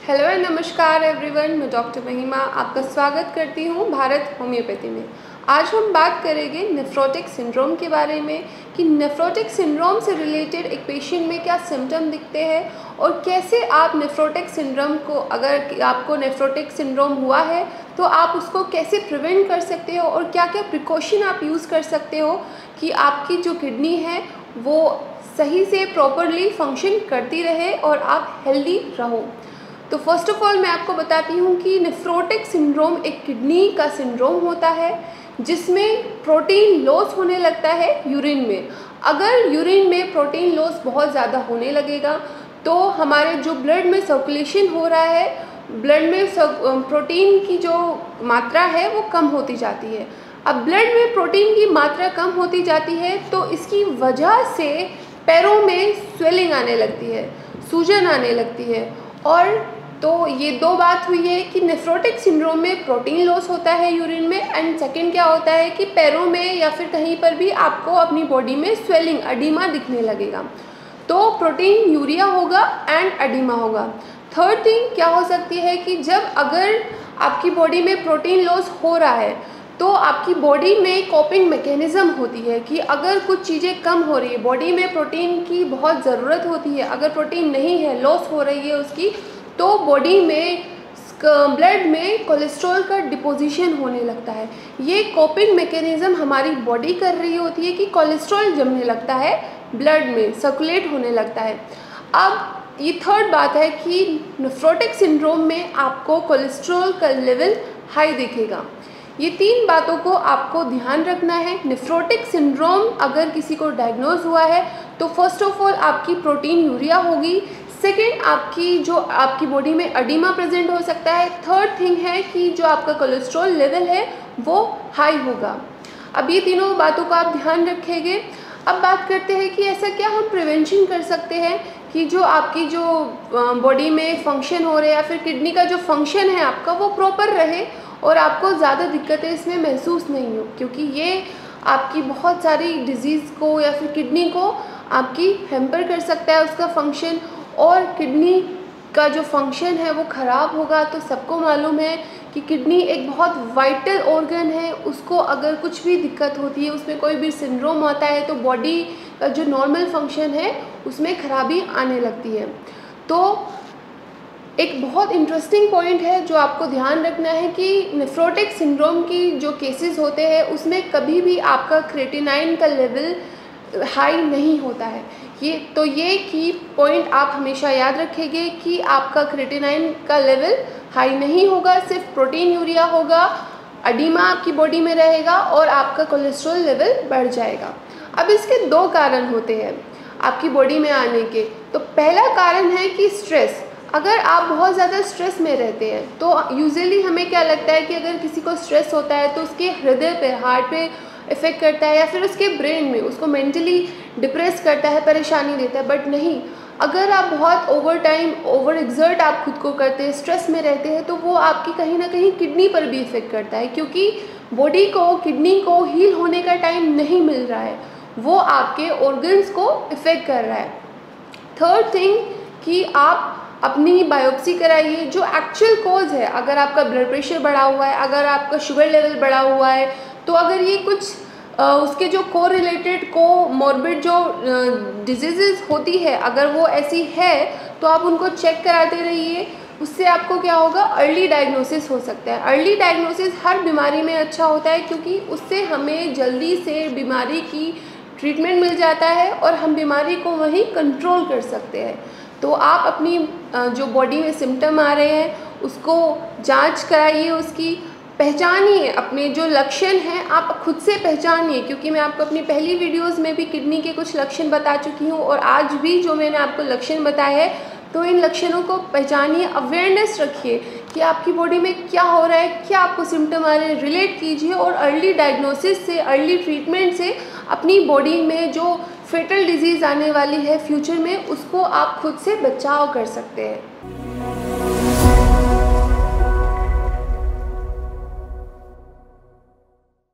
Hello and नमस्कार everyone, मैं doctor महिमा आपका स्वागत करती हूँ भारत होम्योपैथी में। आज हम बात करेंगे नेफ्रोटिक सिंड्रोम के बारे में कि नेफ्रोटिक सिंड्रोम से रिलेटेड एक पेशेंट में क्या सिम्टम दिखते हैं और कैसे आप नेफ्रोटिक सिंड्रोम को, अगर आपको नेफ्रोटिक सिंड्रोम हुआ है तो आप उसको कैसे प्रिवेंट कर सकते हो और क्या क्या प्रिकॉशन आप यूज़ कर सकते हो कि आपकी जो किडनी है वो सही से प्रॉपरली फंक्शन करती रहे और आप हेल्दी रहो। तो फर्स्ट ऑफ ऑल मैं आपको बताती हूँ कि नेफ्रोटिक सिंड्रोम एक किडनी का सिंड्रोम होता है जिसमें प्रोटीन लॉस होने लगता है यूरिन में। अगर यूरिन में प्रोटीन लॉस बहुत ज़्यादा होने लगेगा तो हमारे जो ब्लड में सर्कुलेशन हो रहा है, ब्लड में प्रोटीन की जो मात्रा है वो कम होती जाती है। अब ब्लड में प्रोटीन की मात्रा कम होती जाती है तो इसकी वजह से पैरों में स्वेलिंग आने लगती है, सूजन आने लगती है। और तो ये दो बात हुई है कि नेफ्रोटिक सिंड्रोम में प्रोटीन लॉस होता है यूरिन में, एंड सेकंड क्या होता है कि पैरों में या फिर कहीं पर भी आपको अपनी बॉडी में स्वेलिंग, एडिमा दिखने लगेगा। तो प्रोटीन यूरिया होगा एंड एडिमा होगा। थर्ड थिंग क्या हो सकती है कि जब अगर आपकी बॉडी में प्रोटीन लॉस हो रहा है तो आपकी बॉडी में कॉपिंग मैकेनिज़्म होती है कि अगर कुछ चीज़ें कम हो रही है, बॉडी में प्रोटीन की बहुत ज़रूरत होती है, अगर प्रोटीन नहीं है, लॉस हो रही है उसकी, तो बॉडी में ब्लड में कोलेस्ट्रॉल का डिपोजिशन होने लगता है। ये कॉपिंग मैकेनिज़्म हमारी बॉडी कर रही होती है कि कोलेस्ट्रॉल जमने लगता है, ब्लड में सर्कुलेट होने लगता है। अब ये थर्ड बात है कि नेफ्रोटिक सिंड्रोम में आपको कोलेस्ट्रॉल का लेवल हाई दिखेगा। ये तीन बातों को आपको ध्यान रखना है। नेफ्रोटिक सिंड्रोम अगर किसी को डायग्नोज हुआ है तो फर्स्ट ऑफ ऑल आपकी प्रोटीन यूरिया होगी, सेकेंड आपकी बॉडी में एडिमा प्रेजेंट हो सकता है, थर्ड थिंग है कि जो आपका कोलेस्ट्रॉल लेवल है वो हाई होगा। अब ये तीनों बातों का आप ध्यान रखेंगे। अब बात करते हैं कि ऐसा क्या हम प्रिवेंशन कर सकते हैं कि जो आपकी जो बॉडी में फंक्शन हो रहे हैं या फिर किडनी का जो फंक्शन है आपका वो प्रॉपर रहे और आपको ज़्यादा दिक्कतें इसमें महसूस नहीं हो, क्योंकि ये आपकी बहुत सारी डिजीज़ को या फिर किडनी को आपकी हैम्पर कर सकता है उसका फंक्शन। और किडनी का जो फंक्शन है वो ख़राब होगा तो सबको मालूम है कि किडनी एक बहुत वाइटल ऑर्गन है, उसको अगर कुछ भी दिक्कत होती है, उसमें कोई भी सिंड्रोम आता है तो बॉडी का जो नॉर्मल फंक्शन है उसमें खराबी आने लगती है। तो एक बहुत इंटरेस्टिंग पॉइंट है जो आपको ध्यान रखना है कि नेफ्रोटिक सिंड्रोम की जो केसेस होते हैं उसमें कभी भी आपका क्रेटिनाइन का लेवल हाई नहीं होता है। ये की पॉइंट आप हमेशा याद रखेंगे कि आपका क्रेटिनाइन का लेवल हाई नहीं होगा, सिर्फ प्रोटीन यूरिया होगा, एडिमा आपकी बॉडी में रहेगा और आपका कोलेस्ट्रॉल लेवल बढ़ जाएगा। अब इसके दो कारण होते हैं आपकी बॉडी में आने के। तो पहला कारण है कि स्ट्रेस। अगर आप बहुत ज़्यादा स्ट्रेस में रहते हैं तो यूजुअली हमें क्या लगता है कि अगर किसी को स्ट्रेस होता है तो उसके हृदय पे, हार्ट पे इफ़ेक्ट करता है या फिर उसके ब्रेन में, उसको मेंटली डिप्रेस करता है, परेशानी देता है। बट नहीं, अगर आप बहुत ओवर एग्जर्ट आप खुद को करते हैं, स्ट्रेस में रहते हैं, तो वो आपकी कहीं ना कहीं किडनी पर भी इफ़ेक्ट करता है, क्योंकि बॉडी को, किडनी को हील होने का टाइम नहीं मिल रहा है, वो आपके ऑर्गन्स को इफ़ेक्ट कर रहा है। थर्ड थिंग कि आप अपनी बायोप्सी कराइए, जो एक्चुअल कॉज है। अगर आपका ब्लड प्रेशर बढ़ा हुआ है, अगर आपका शुगर लेवल बढ़ा हुआ है, तो अगर ये कुछ उसके जो को रिलेटेड मॉर्बिड जो डिजीज़ होती है, अगर वो ऐसी है तो आप उनको चेक कराते रहिए। उससे आपको क्या होगा, अर्ली डायग्नोसिस हो सकता है। अर्ली डायग्नोसिस हर बीमारी में अच्छा होता है क्योंकि उससे हमें जल्दी से बीमारी की ट्रीटमेंट मिल जाता है और हम बीमारी को वहीं कंट्रोल कर सकते हैं। तो आप अपनी जो बॉडी में सिम्टम आ रहे हैं उसको जांच कराइए, उसकी पहचानिए, अपने जो लक्षण हैं आप खुद से पहचानिए, क्योंकि मैं आपको अपनी पहली वीडियोस में भी किडनी के कुछ लक्षण बता चुकी हूँ और आज भी जो मैंने आपको लक्षण बताए हैं, तो इन लक्षणों को पहचानिए, अवेयरनेस रखिए कि आपकी बॉडी में क्या हो रहा है, क्या आपको सिम्टम आ रहे हैं, रिलेट कीजिए और अर्ली डायग्नोसिस से, अर्ली ट्रीटमेंट से अपनी बॉडी में जो फेटल डिजीज़ आने वाली है फ्यूचर में, उसको आप खुद से बचाव कर सकते हैं।